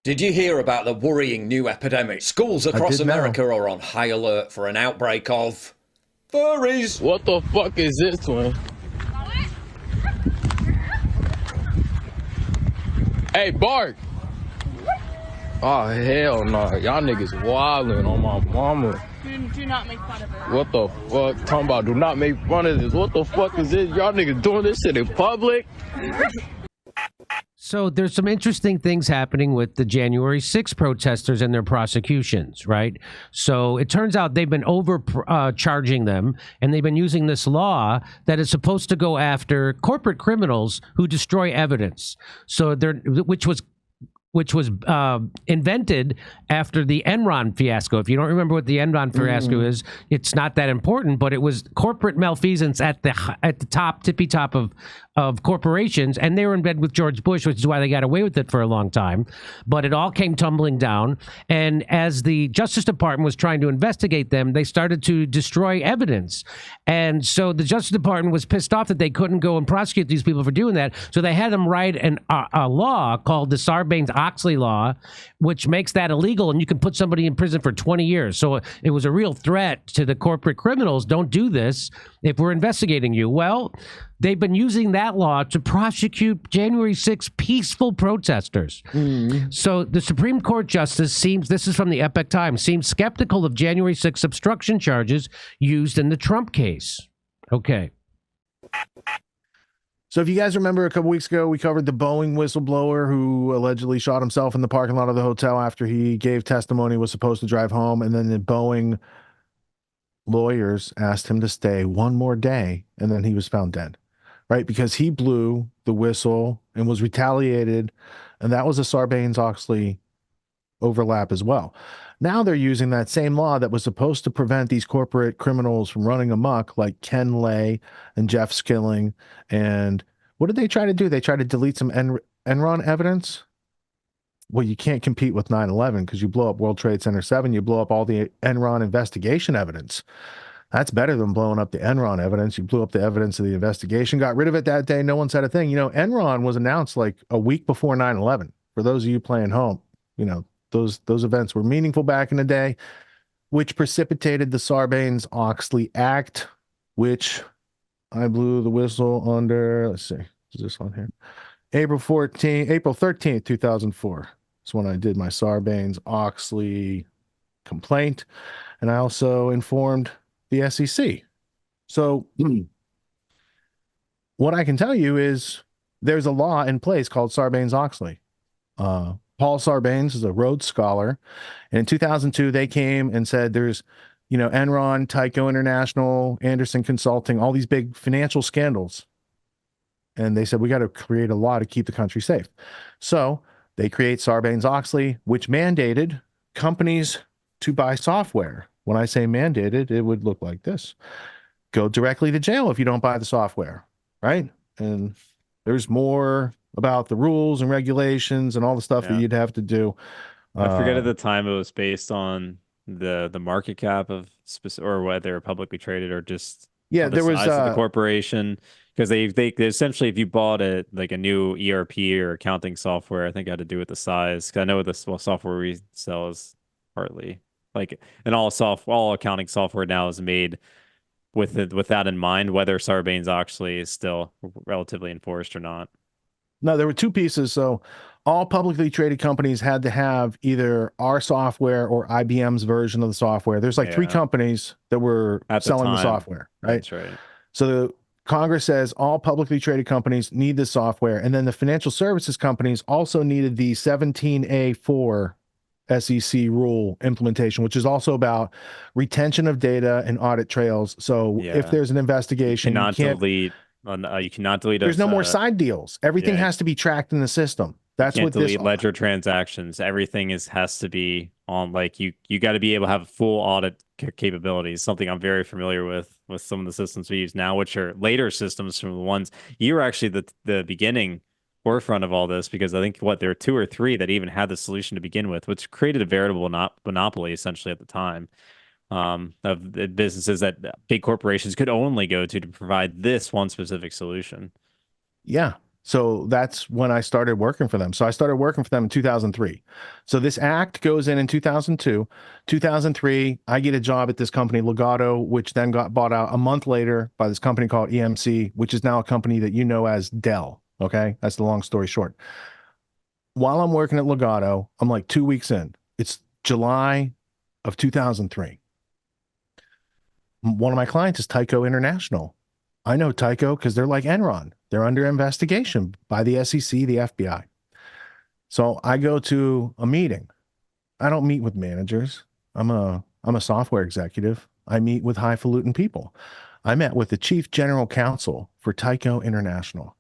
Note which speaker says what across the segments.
Speaker 1: Did you hear about the worrying new epidemic? Schools
Speaker 2: I
Speaker 1: across
Speaker 2: did now.
Speaker 1: America are on high alert for an outbreak of furries.
Speaker 3: What the fuck is this one? Hey, Bart! Oh, hell no. Y'all niggas wildin' on my mama.
Speaker 4: Do not make fun of it.
Speaker 3: What the fuck? Talking about do not make fun of this. What the fuck is this? Y'all niggas doing this shit in public?
Speaker 5: So there's some interesting things happening with the January 6 protesters and their prosecutions, right? So it turns out they've been overcharging them, and they've been using this law that is supposed to go after corporate criminals who destroy evidence. So which was invented after the Enron fiasco. If you don't remember what the Enron fiasco is, it's not that important, but it was corporate malfeasance at the top, tippy top of corporations, and they were in bed with George Bush, which is why they got away with it for a long time. But it all came tumbling down, and as the Justice Department was trying to investigate them, they started to destroy evidence. And so the Justice Department was pissed off that they couldn't go and prosecute these people for doing that, so they had them write a law called the Sarbanes-Oxley law, which makes that illegal, and you can put somebody in prison for 20 years. So it was a real threat to the corporate criminals. Don't do this if we're investigating you. Well, they've been using that law to prosecute January 6 peaceful protesters. So the Supreme Court justice this is from the Epoch Times, seems skeptical of January 6 obstruction charges used in the Trump case. Okay.
Speaker 2: So if you guys remember, a couple weeks ago, we covered the Boeing whistleblower who allegedly shot himself in the parking lot of the hotel after he gave testimony, was supposed to drive home, and then the Boeing lawyers asked him to stay one more day, and then he was found dead, right? Because he blew the whistle and was retaliated, and that was a Sarbanes-Oxley overlap as well. Now they're using that same law that was supposed to prevent these corporate criminals from running amok, like Ken Lay and Jeff Skilling. And what did they try to do? They tried to delete some Enron evidence. Well, you can't compete with 9/11 because you blow up World Trade Center 7, you blow up all the Enron investigation evidence. That's better than blowing up the Enron evidence. You blew up the evidence of the investigation, got rid of it that day. No one said a thing. You know, Enron was announced like a week before 9/11. For those of you playing home, you know, those events were meaningful back in the day, which precipitated the Sarbanes-Oxley Act, which I blew the whistle under. Let's see, is this on here? April 13th, 2004. That's when I did my Sarbanes-Oxley complaint, and I also informed the SEC. So what I can tell you is there's a law in place called Sarbanes-Oxley. Paul Sarbanes is a Rhodes Scholar. And in 2002, they came and said there's, you know, Enron, Tyco International, Anderson Consulting, all these big financial scandals. And they said, we got to create a law to keep the country safe. So they create Sarbanes-Oxley, which mandated companies to buy software. When I say mandated, it would look like this. Go directly to jail if you don't buy the software, right? And there's more about the rules and regulations and all the stuff that you'd have to do.
Speaker 6: I forget at the time it was based on the market cap of or whether they were publicly traded or just
Speaker 2: there was
Speaker 6: size of the corporation, because they essentially, if you bought a new ERP or accounting software, I think it had to do with the size. Because I know the software we sell is partly like, and all accounting software now is made with that in mind, whether Sarbanes-Oxley is still relatively enforced or not.
Speaker 2: No, there were two pieces. So all publicly traded companies had to have either our software or IBM's version of the software. There's like three companies that were selling the software, right?
Speaker 6: That's right.
Speaker 2: So the Congress says all publicly traded companies need this software. And then the financial services companies also needed the 17A4 SEC rule implementation, which is also about retention of data and audit trails. So if there's an investigation,
Speaker 6: you cannot delete.
Speaker 2: There's no more side deals. Everything has to be tracked in the system. That's what this
Speaker 6: ledger transactions. Everything has to be on. Like you got to be able to have full audit capabilities. Something I'm very familiar with some of the systems we use now, which are later systems from the ones you were actually the beginning forefront of all this, because I think there are two or three that even had the solution to begin with, which created a veritable monopoly essentially at the time. Of the businesses that big corporations could only go to provide this one specific solution.
Speaker 2: Yeah. So that's when I started working for them. So I started working for them in 2003. So this act goes in 2002. 2003, I get a job at this company, Legato, which then got bought out a month later by this company called EMC, which is now a company that you know as Dell. Okay. That's the long story short. While I'm working at Legato, I'm like 2 weeks in. It's July of 2003. One of my clients is Tyco International. I know Tyco because they're like Enron. They're under investigation by the SEC, the FBI. So I go to a meeting. I don't meet with managers. I'm a software executive. I meet with highfalutin people. I met with the chief general counsel for Tyco International,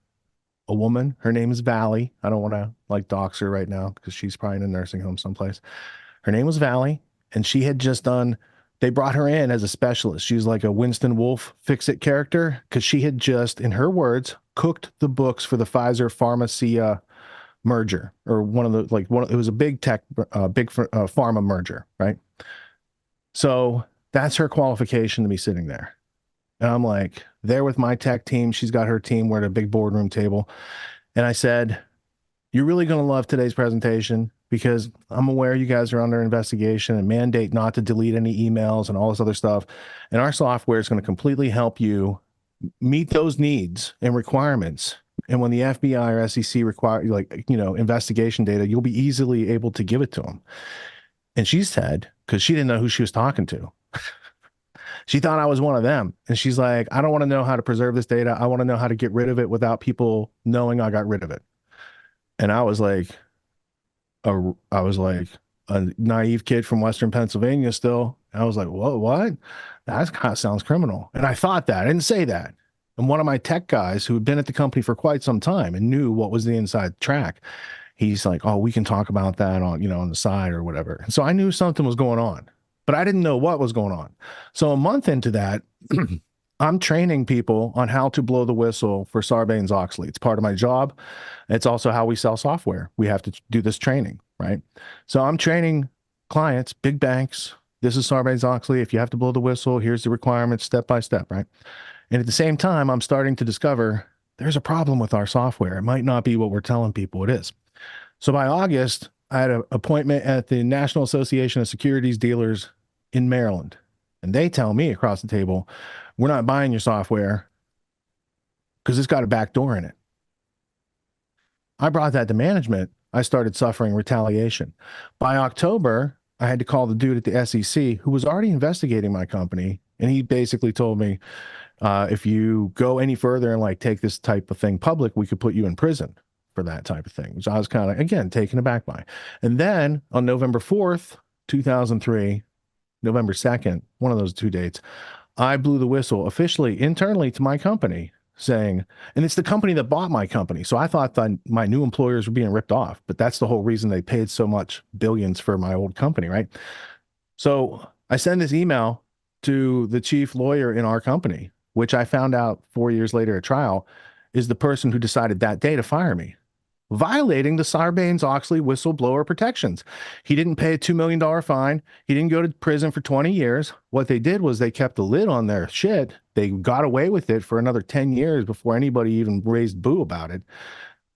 Speaker 2: a woman. Her name is Valley. I don't want to like dox her right now because she's probably in a nursing home someplace. Her name was Valley, and she had just done. They brought her in as a specialist. She's like a Winston Wolfe fix-it character because she had just, in her words, cooked the books for the Pfizer Pharmacia merger, or one of the it was a big tech, pharma merger, right? So that's her qualification to be sitting there. And I'm like, there with my tech team. She's got her team. We're at a big boardroom table. And I said, you're really going to love today's presentation because I'm aware you guys are under investigation and mandate not to delete any emails and all this other stuff. And our software is going to completely help you meet those needs and requirements. And when the FBI or SEC require investigation data, you'll be easily able to give it to them. And she said, because she didn't know who she was talking to, she thought I was one of them. And she's like, I don't want to know how to preserve this data. I want to know how to get rid of it without people knowing I got rid of it. And I was like a naive kid from Western Pennsylvania still. I was like, what? That kind of sounds criminal. And I thought that. I didn't say that. And one of my tech guys who had been at the company for quite some time and knew what was the inside track, he's like, oh, we can talk about that on the side or whatever. And so I knew something was going on, but I didn't know what was going on. So a month into that, I'm training people on how to blow the whistle for Sarbanes-Oxley. It's part of my job. It's also how we sell software. We have to do this training, right? So I'm training clients, big banks. This is Sarbanes-Oxley. If you have to blow the whistle, here's the requirements step by step, right? And at the same time, I'm starting to discover there's a problem with our software. It might not be what we're telling people it is. So by August, I had an appointment at the National Association of Securities Dealers in Maryland. And they tell me across the table, we're not buying your software because it's got a back door in it. I brought that to management. I started suffering retaliation. By October, I had to call the dude at the SEC who was already investigating my company. And he basically told me, if you go any further and take this type of thing public, we could put you in prison for that type of thing, which I was kind of, again, taken aback by. And then on November 4th, 2003, November 2nd, one of those two dates, I blew the whistle officially internally to my company saying, and it's the company that bought my company. So I thought that my new employers were being ripped off, but that's the whole reason they paid so much billions for my old company, right? So I send this email to the chief lawyer in our company, which I found out 4 years later at trial is the person who decided that day to fire me, violating the Sarbanes-Oxley whistleblower protections. He didn't pay a $2 million fine. He didn't go to prison for 20 years. What they did was they kept the lid on their shit. They got away with it for another 10 years before anybody even raised boo about it.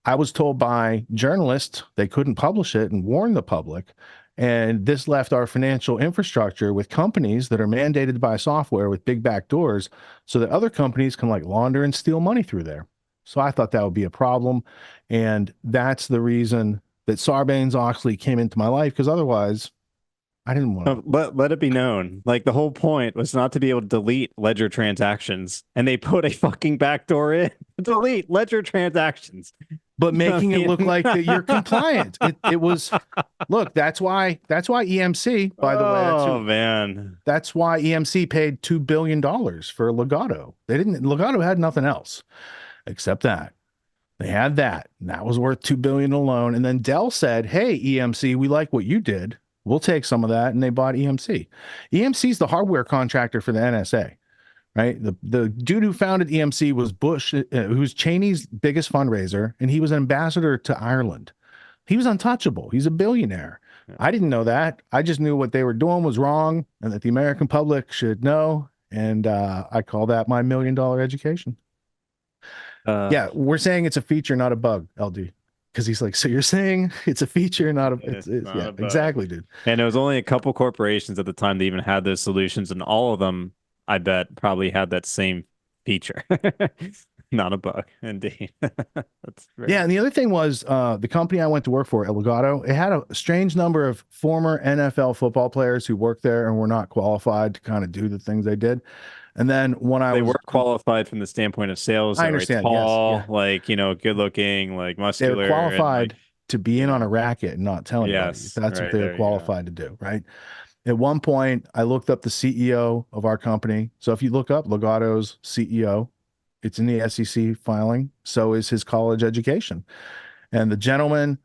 Speaker 2: I was told by journalists they couldn't publish it and warn the public. And this left our financial infrastructure with companies that are mandated by software with big back doors so that other companies can launder and steal money through there. So I thought that would be a problem. And that's the reason that Sarbanes-Oxley came into my life, because otherwise I didn't want to.
Speaker 6: But let it be known, the whole point was not to be able to delete ledger transactions, and they put a fucking backdoor in to delete ledger transactions.
Speaker 2: But making it look like that you're compliant. It was, look, that's why EMC, by the way.
Speaker 6: Oh, man.
Speaker 2: That's why EMC paid $2 billion for Legato. Legato had nothing else except that. They had that. And that was worth $2 billion alone. And then Dell said, hey, EMC, we like what you did. We'll take some of that. And they bought EMC. EMC is the hardware contractor for the NSA. Right. The dude who founded EMC was Bush, who's Cheney's biggest fundraiser, and he was an ambassador to Ireland. He was untouchable. He's a billionaire. Yeah. I didn't know that. I just knew what they were doing was wrong and that the American public should know. And I call that my $1 million education. Yeah, we're saying it's a feature, not a bug, LD. Because he's like, so you're saying it's a feature, not a
Speaker 6: It's not
Speaker 2: yeah,
Speaker 6: a bug.
Speaker 2: exactly, dude.
Speaker 6: And it was only a couple corporations at the time that even had those solutions, and all of them, I bet, probably had that same feature. Not a bug, indeed. That's very
Speaker 2: Yeah, and the other thing was the company I went to work for, Elgato, it had a strange number of former NFL football players who worked there and were not qualified to kind of do the things they did. And then when
Speaker 6: they were qualified from the standpoint of sales,
Speaker 2: I
Speaker 6: though, right?
Speaker 2: understand, yes,
Speaker 6: Tall,
Speaker 2: yeah.
Speaker 6: like, good looking, like
Speaker 2: They
Speaker 6: muscular,
Speaker 2: were qualified
Speaker 6: and
Speaker 2: to be in on a racket and not tell anybody.
Speaker 6: yes,
Speaker 2: That's what
Speaker 6: right,
Speaker 2: they were
Speaker 6: there you go.
Speaker 2: qualified to do, right? At one point, I looked up the CEO of our company. So if you look up Legato's CEO, it's in the SEC filing. So is his college education. And the gentleman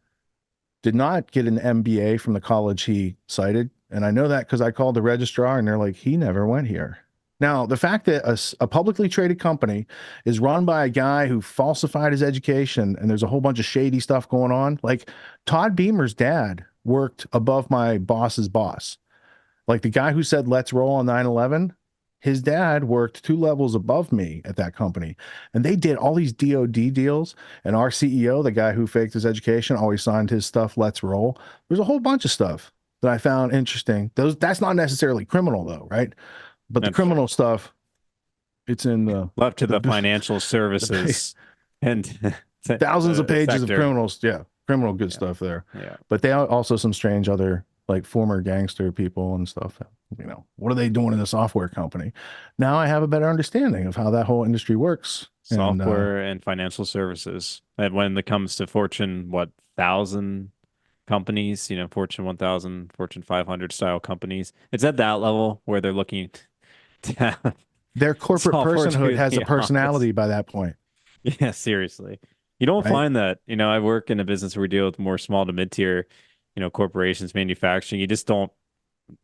Speaker 2: did not get an MBA from the college he cited. And I know that because I called the registrar and they're like, he never went here. Now, the fact that a publicly traded company is run by a guy who falsified his education and there's a whole bunch of shady stuff going on, like Todd Beamer's dad worked above my boss's boss. Like the guy who said, let's roll on 9/11, his dad worked 2 levels above me at that company. And they did all these DOD deals. And our CEO, the guy who faked his education, always signed his stuff, let's roll. There's a whole bunch of stuff that I found interesting. That's not necessarily criminal, though, right? But the criminal stuff, it's in the
Speaker 6: left to the financial services and
Speaker 2: thousands of pages
Speaker 6: sector.
Speaker 2: of criminals. Yeah, criminal good stuff there.
Speaker 6: Yeah.
Speaker 2: But they are also some strange other like former gangster people and stuff. What are they doing in the software company? Now I have a better understanding of how that whole industry works.
Speaker 6: Software and financial services. And when it comes to Fortune, 1,000 companies, Fortune 1,000, Fortune 500 style companies, it's at that level where they're looking to have
Speaker 2: their corporate personhood has a personality by that point.
Speaker 6: Yeah, seriously. You don't find that, I work in a business where we deal with more small to mid-tier, corporations, manufacturing. You just don't,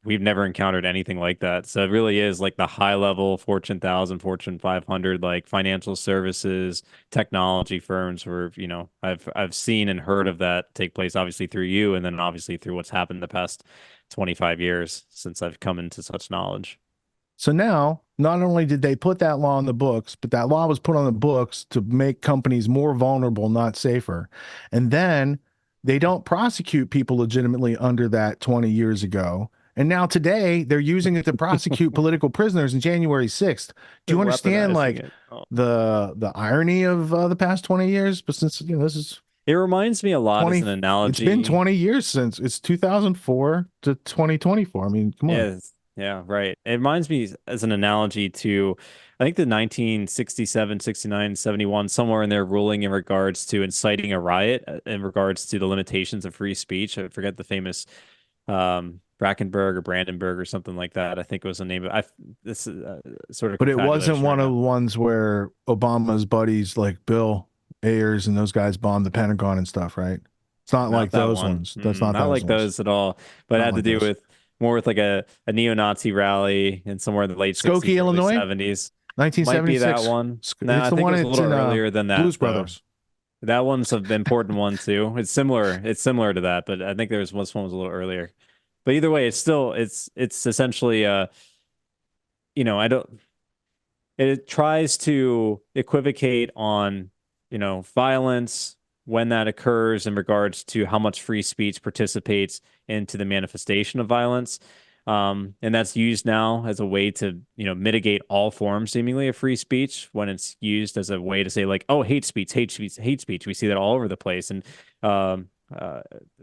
Speaker 6: we've never encountered anything like that. So it really is like the high level Fortune 1,000, Fortune 500, like financial services, technology firms where, I've seen and heard of that take place, obviously through you, and then obviously through what's happened the past 25 years since I've come into such knowledge.
Speaker 2: So now, not only did they put that law on the books, but that law was put on the books to make companies more vulnerable, not safer. And then they don't prosecute people legitimately under that 20 years ago. And now today they're using it to prosecute political prisoners in January 6th. Do you understand the irony of the past 20 years? But since this is
Speaker 6: it reminds me a lot as an analogy.
Speaker 2: It's been 20 years since it's 2004 to 2024. I mean, come on.
Speaker 6: Yeah, right. It reminds me as an analogy to, I think, the 1967, 69, 71, somewhere in there ruling in regards to inciting a riot in regards to the limitations of free speech. I forget the famous Brackenberg or Brandenburg or something like that. I think it was the name of this sort of.
Speaker 2: But it wasn't one of the ones where Obama's buddies like Bill Ayers and those guys bombed the Pentagon and stuff, right? It's not like those ones. That's not
Speaker 6: like those at all. But it had to do with more with like a neo-Nazi rally in somewhere in the late
Speaker 2: Skokie,
Speaker 6: 60s,
Speaker 2: Illinois,
Speaker 6: 70s.
Speaker 2: 1976.
Speaker 6: Might be that one. No, I think it was a little earlier than that.
Speaker 2: Blues Brothers.
Speaker 6: That one's an important one too. It's similar. It's similar to that, but I think this one was a little earlier. But either way, it's still it's essentially it tries to equivocate on violence when that occurs in regards to how much free speech participates into the manifestation of violence. And that's used now as a way to, mitigate all forms seemingly of free speech when it's used as a way to say like, oh, hate speech, hate speech, hate speech. We see that all over the place. And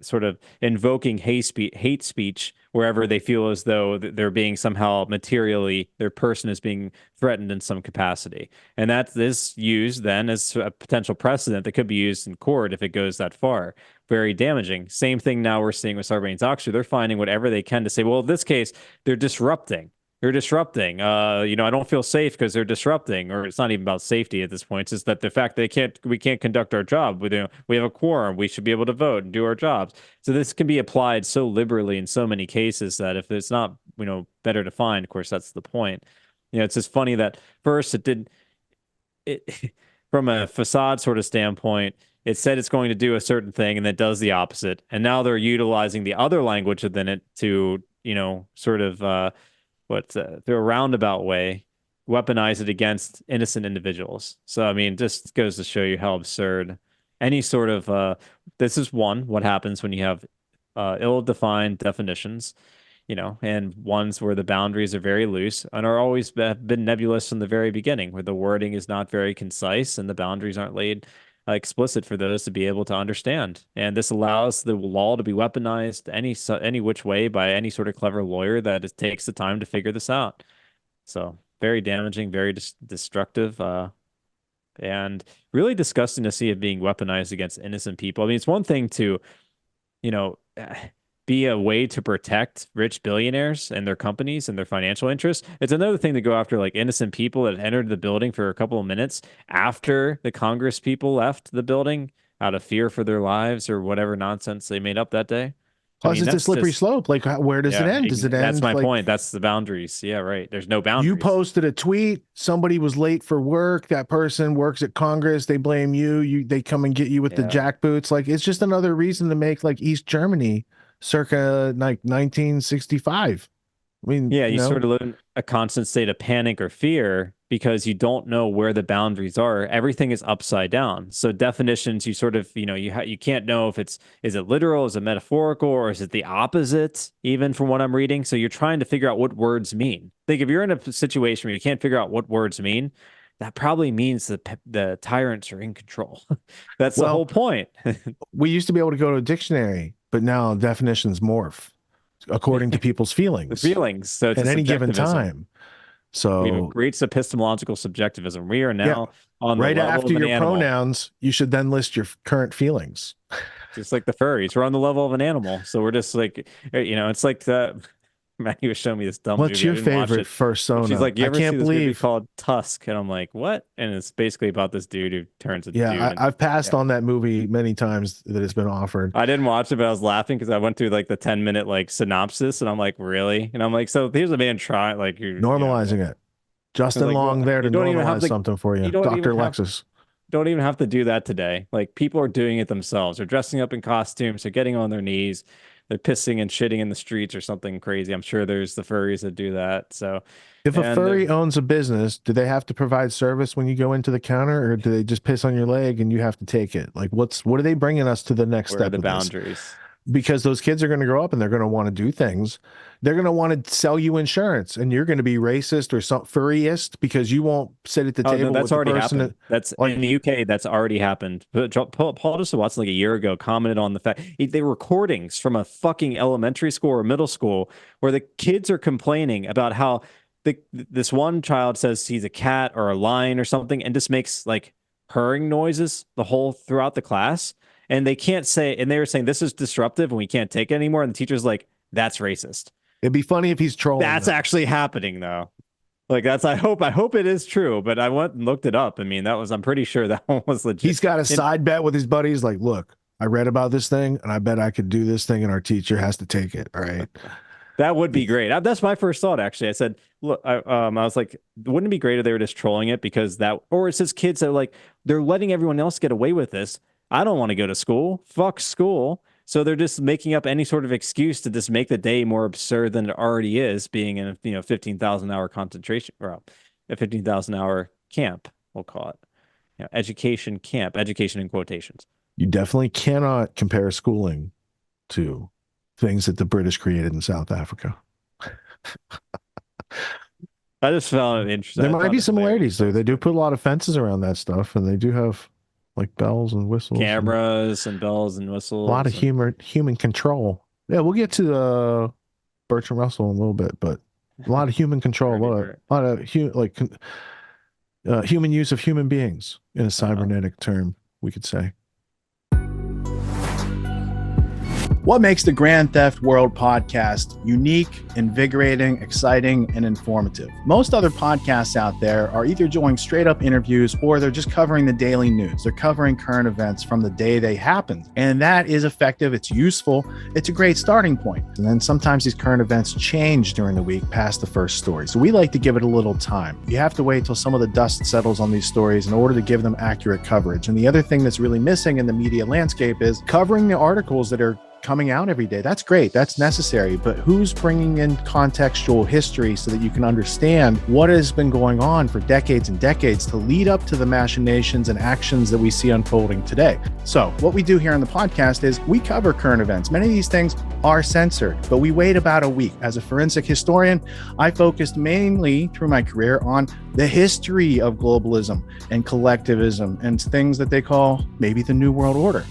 Speaker 6: sort of invoking hate speech wherever they feel as though they're being somehow materially, their person is being threatened in some capacity. And that is used then as a potential precedent that could be used in court if it goes that far. Very damaging. Same thing now we're seeing with Sarbanes-Oxley. They're finding whatever they can to say, well, in this case, they're disrupting. They're disrupting. I don't feel safe because they're disrupting, or it's not even about safety at this point. It's just that the fact that we can't conduct our job. We have a quorum. We should be able to vote and do our jobs. So this can be applied so liberally in so many cases that if it's not, better defined, of course, that's the point. It's just funny that first it from a facade sort of standpoint, it said it's going to do a certain thing and it does the opposite. And now they're utilizing the other language within it to, sort of, through a roundabout way, weaponize it against innocent individuals. So, I mean, just goes to show you how absurd any sort of this is what happens when you have ill-defined definitions, and ones where the boundaries are very loose and are always been nebulous from the very beginning, where the wording is not very concise and the boundaries aren't laid explicit for those to be able to understand. And this allows the law to be weaponized any which way by any sort of clever lawyer that takes the time to figure this out. So very damaging, very destructive, and really disgusting to see it being weaponized against innocent people. I mean, it's one thing to, be a way to protect rich billionaires and their companies and their financial interests. It's another thing to go after like innocent people that entered the building for a couple of minutes after the Congress people left the building out of fear for their lives or whatever nonsense they made up that day.
Speaker 2: Plus, it's a slippery slope. Like, where does it end? Does it end?
Speaker 6: That's my point. That's the boundaries. Yeah, right. There's no boundaries.
Speaker 2: You posted a tweet. Somebody was late for work. That person works at Congress. They blame you. They come and get you with the jackboots. Like, it's just another reason to make like East Germany circa like 1965. I mean,
Speaker 6: you sort of live in a constant state of panic or fear because you don't know where the boundaries are. Everything is upside down. So definitions, you sort of, you can't know if is it literal, is it metaphorical, or is it the opposite, even from what I'm reading. So you're trying to figure out what words mean. Think if you're in a situation where you can't figure out what words mean, that probably means that the tyrants are in control. That's the whole point.
Speaker 2: We used to be able to go to a dictionary, but now definitions morph according to people's feelings.
Speaker 6: So it's
Speaker 2: at any given time. So
Speaker 6: we've embraced epistemological subjectivism. We are now on the
Speaker 2: right
Speaker 6: level
Speaker 2: after
Speaker 6: of an
Speaker 2: your
Speaker 6: animal.
Speaker 2: Pronouns, you should then list your current feelings.
Speaker 6: Just like the furries, we're on the level of an animal. So we're just like, it's like the Maggie was showing me this dumb
Speaker 2: What's
Speaker 6: movie.
Speaker 2: your favorite fursona?
Speaker 6: She's like, you ever
Speaker 2: I can't
Speaker 6: see this movie
Speaker 2: believe
Speaker 6: called Tusk? And I'm like, what? And it's basically about this dude who turns into dude.
Speaker 2: I've passed on that movie many times that it's been offered.
Speaker 6: I didn't watch it, but I was laughing because I went through like the 10-minute like synopsis, and I'm like, really? And I'm like, so here's a man trying like you're
Speaker 2: normalizing it. Justin Long there to normalize something for you, Dr. Lexus.
Speaker 6: Don't even have to do that today. Like people are doing it themselves. They're dressing up in costumes. They're getting on their knees. They're pissing and shitting in the streets or something crazy. I'm sure there's the furries that do that. So
Speaker 2: if a furry owns a business, do they have to provide service when you go into the counter, or do they just piss on your leg and you have to take it? Like what are they bringing us to the next step?
Speaker 6: Where are the boundaries?
Speaker 2: Because those kids are going to grow up and they're going to want to do things. They're going to want to sell you insurance, and you're going to be racist or some furryist because you won't sit at the table.
Speaker 6: No, that's
Speaker 2: with
Speaker 6: already
Speaker 2: the person
Speaker 6: happened. That's in the UK. That's already happened. Paul Joseph Watson, like a year ago, commented on the fact they were recordings from a fucking elementary school or middle school where the kids are complaining about how this one child says he's a cat or a lion or something, and just makes like purring noises throughout the class. And they can't say, and they were saying this is disruptive and we can't take it anymore. And the teacher's like, that's racist.
Speaker 2: It'd be funny if he's trolling.
Speaker 6: That's actually happening though. Like I hope it is true, but I went and looked it up. I mean, I'm pretty sure that one was legit.
Speaker 2: He's got a side bet with his buddies. Like, look, I read about this thing and I bet I could do this thing and our teacher has to take it. All right.
Speaker 6: That would be great. That's my first thought, actually. I said, look, I was like, wouldn't it be great if they were just trolling it because or it's just kids that are like, they're letting everyone else get away with this. I don't want to go to school. Fuck school. So they're just making up any sort of excuse to just make the day more absurd than it already is, being in a 15,000-hour concentration or a 15,000-hour camp, we'll call it. Education camp, education in quotations.
Speaker 2: You definitely cannot compare schooling to things that the British created in South Africa.
Speaker 6: I just found it interesting.
Speaker 2: There might be similarities there. They do put a lot of fences around that stuff, and they do have like bells and whistles,
Speaker 6: cameras and bells and whistles,
Speaker 2: a lot of human control. Yeah, we'll get to Bertrand Russell in a little bit, but a lot of human control, a lot of human use of human beings in a cybernetic term, we could say.
Speaker 7: What makes the Grand Theft World podcast unique, invigorating, exciting, and informative? Most other podcasts out there are either doing straight up interviews or they're just covering the daily news. They're covering current events from the day they happened. And that is effective. It's useful. It's a great starting point. And then sometimes these current events change during the week past the first story. So we like to give it a little time. You have to wait till some of the dust settles on these stories in order to give them accurate coverage. And the other thing that's really missing in the media landscape is covering the articles that are coming out every day. That's great. That's necessary. But who's bringing in contextual history so that you can understand what has been going on for decades and decades to lead up to the machinations and actions that we see unfolding today? So what we do here on the podcast is we cover current events. Many of these things are censored, but we wait about a week. As a forensic historian, I focused mainly through my career on the history of globalism and collectivism and things that they call maybe the New World Order.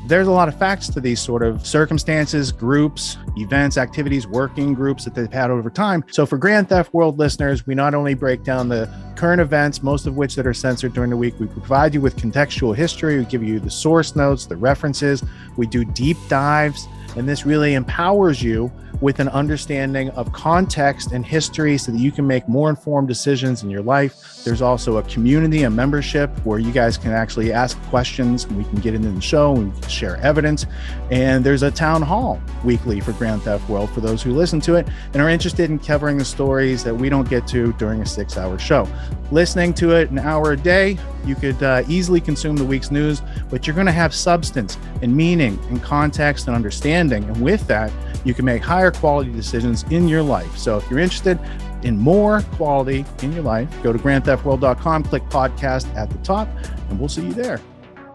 Speaker 7: There's a lot of facts to these sort of circumstances, groups, events, activities, working groups that they've had over time. So for Grand Theft World listeners, we not only break down the current events, most of which that are censored during the week, we provide you with contextual history, we give you the source notes, the references, we do deep dives, and this really empowers you with an understanding of context and history so that you can make more informed decisions in your life. There's also a community, a membership where you guys can actually ask questions and we can get into the show and we can share evidence. And there's a town hall weekly for Grand Theft World for those who listen to it and are interested in covering the stories that we don't get to during a 6-hour show. Listening to it an hour a day, you could easily consume the week's news, but you're going to have substance and meaning and context and understanding. And with that, you can make higher quality decisions in your life. So if you're interested in more quality in your life, go to grandtheftworld.com, click podcast at the top, and we'll see you there.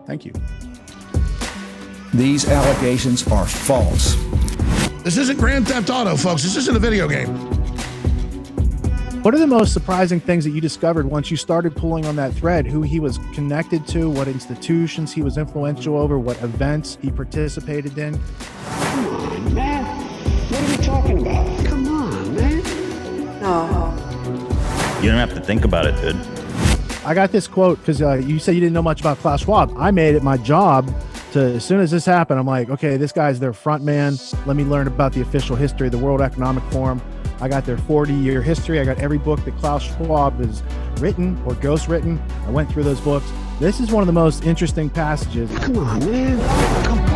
Speaker 7: Thank you.
Speaker 8: These allegations are false.
Speaker 9: This isn't Grand Theft Auto, folks. This isn't a video game.
Speaker 2: What are the most surprising things that you discovered once you started pulling on that thread? Who he was connected to, what institutions he was influential over, what events he participated in?
Speaker 10: Come on, man. What are we talking about? Come on, man. No.
Speaker 11: You don't have to think about it, dude.
Speaker 2: I got this quote because you said you didn't know much about Klaus Schwab. I made it my job to, as soon as this happened, I'm like, okay, this guy's their front man. Let me learn about the official history of the World Economic Forum. I got their 40-year history. I got every book that Klaus Schwab has written or ghostwritten. I went through those books. This is one of the most interesting passages.
Speaker 10: Come on, man. Come on.